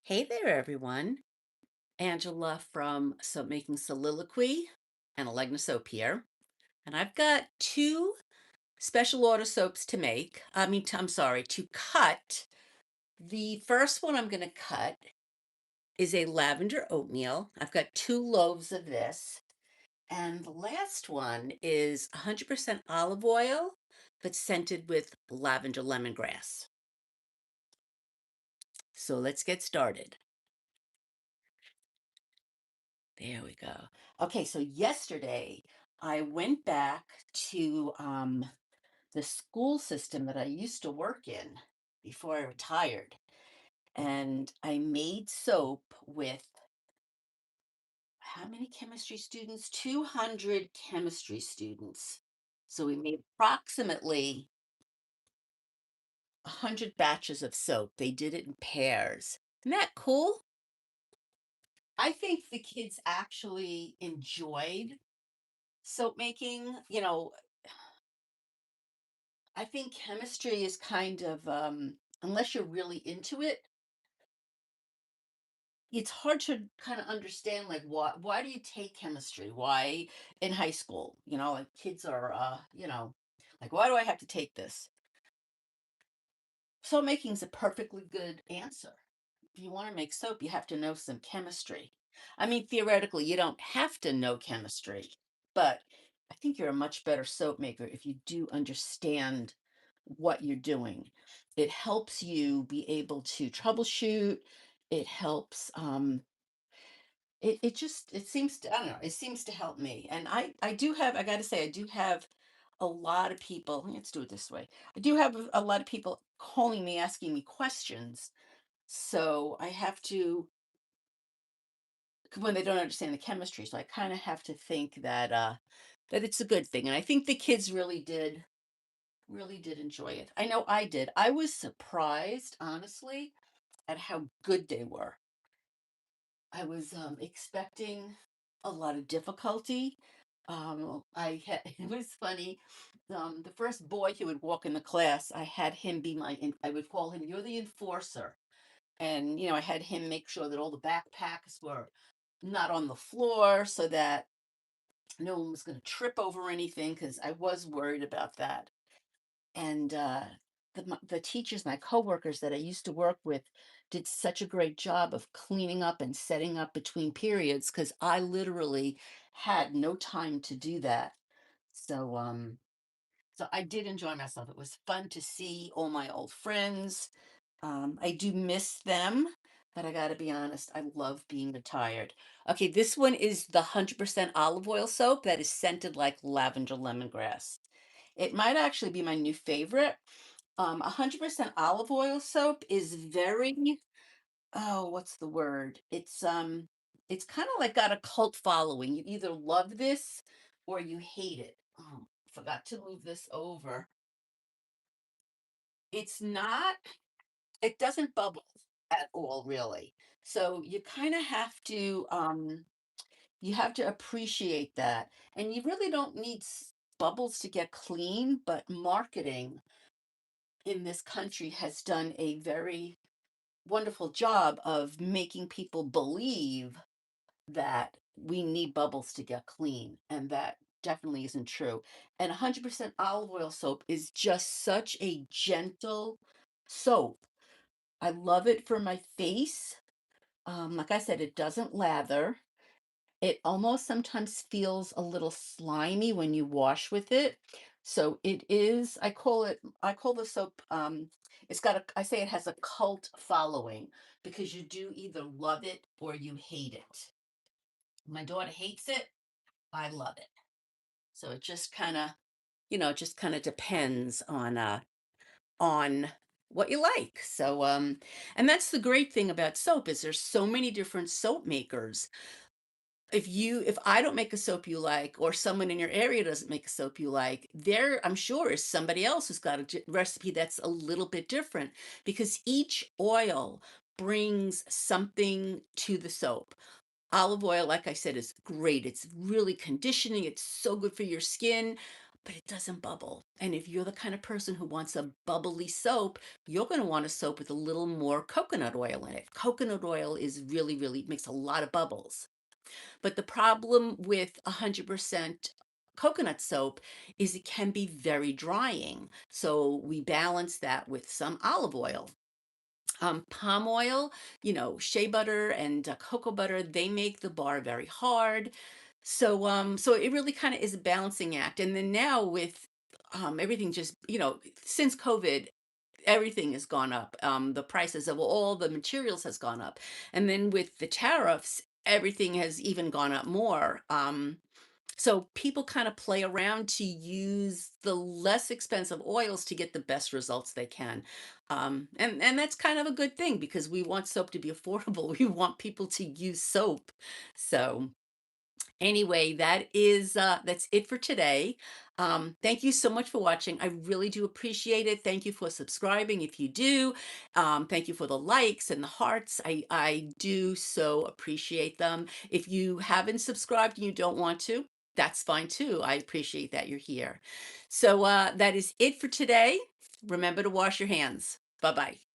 Hey there, everyone. Angela from Soapmaking Soliloquy and Alegna Soap here. And I've got two special order soaps to make. I'm sorry, to cut. The first one I'm going to cut is a lavender oatmeal. I've got two loaves of this. And the last one is 100% olive oil, but scented with lavender lemongrass. So let's get started. There we go. Okay, so yesterday I went back to the school system that I used to work in before I retired, and I made soap with how many chemistry students? 200 chemistry students. So we made approximately 100 batches of soap. They did it in pairs. Isn't that cool? I think the kids actually enjoyed soap making. I think chemistry is kind of, unless you're really into it, it's hard to kind of understand like why do you take chemistry? Why in high school? Like kids are like why do I have to take this? Soap making is a perfectly good answer. If you want to make soap, you have to know some chemistry. I mean, theoretically, you don't have to know chemistry, but I think you're a much better soap maker if you do understand what you're doing. It helps you be able to troubleshoot. It helps it seems to, I don't know, it seems to help me. And I do have, I got to say, I do have a lot of people, let's do it this way. I do have a lot of people calling me asking me questions. So I have to, when they don't understand the chemistry, so I kind of have to think that it's a good thing. And I think the kids really did enjoy it. I know I did. I was surprised, honestly, at how good they were. I was expecting a lot of difficulty. I had, it was funny. The first boy who would walk in the class, I had him be I would call him, you're the enforcer. And, I had him make sure that all the backpacks were not on the floor so that no one was going to trip over anything because I was worried about that. And the teachers, my coworkers that I used to work with, did such a great job of cleaning up and setting up between periods because I literally had no time to do that. So I did enjoy myself. It was fun to see all my old friends. I do miss them, but I got to be honest, I love being retired. Okay, this one is the 100% olive oil soap that is scented like lavender lemongrass. It might actually be my new favorite. 100% olive oil soap is very, oh, what's the word? It's kind of like got a cult following. You either love this or you hate it. Oh, forgot to move this over. It's not, it doesn't bubble at all, really. So you have to appreciate that. And you really don't need bubbles to get clean, but marketing in this country has done a very wonderful job of making people believe that we need bubbles to get clean, and that definitely isn't true. And 100% olive oil soap is just such a gentle soap. I love it for my face. Like I said, it doesn't lather. It almost sometimes feels a little slimy when you wash with it. So I call the soap, I say it has a cult following because you do either love it or you hate it. My daughter hates it. I love it. So it just kind of depends on what you like. And that's the great thing about soap is there's so many different soap makers. If I don't make a soap you like, or someone in your area doesn't make a soap you like, there I'm sure is somebody else who's got a recipe that's a little bit different because each oil brings something to the soap. Olive oil, like I said, is great. It's really conditioning. It's so good for your skin. but it doesn't bubble. And if you're the kind of person who wants a bubbly soap, you're going to want a soap with a little more coconut oil in it. Coconut oil is really, really makes a lot of bubbles. But the problem with 100% coconut soap is it can be very drying. So we balance that with some olive oil. Palm oil, shea butter and cocoa butter, they make the bar very hard. So it really kind of is a balancing act. And then now with everything just, since COVID, everything has gone up. The prices of all the materials has gone up. And then with the tariffs, everything has even gone up more. So people kind of play around to use the less expensive oils to get the best results they can. And that's kind of a good thing because we want soap to be affordable. We want people to use soap. So anyway, that's it for today. Thank you so much for watching. I really do appreciate it. Thank you for subscribing if you do. Thank you for the likes and the hearts. I do so appreciate them. If you haven't subscribed and you don't want to, that's fine too. I appreciate that you're here. So that is it for today. Remember to wash your hands. Bye bye.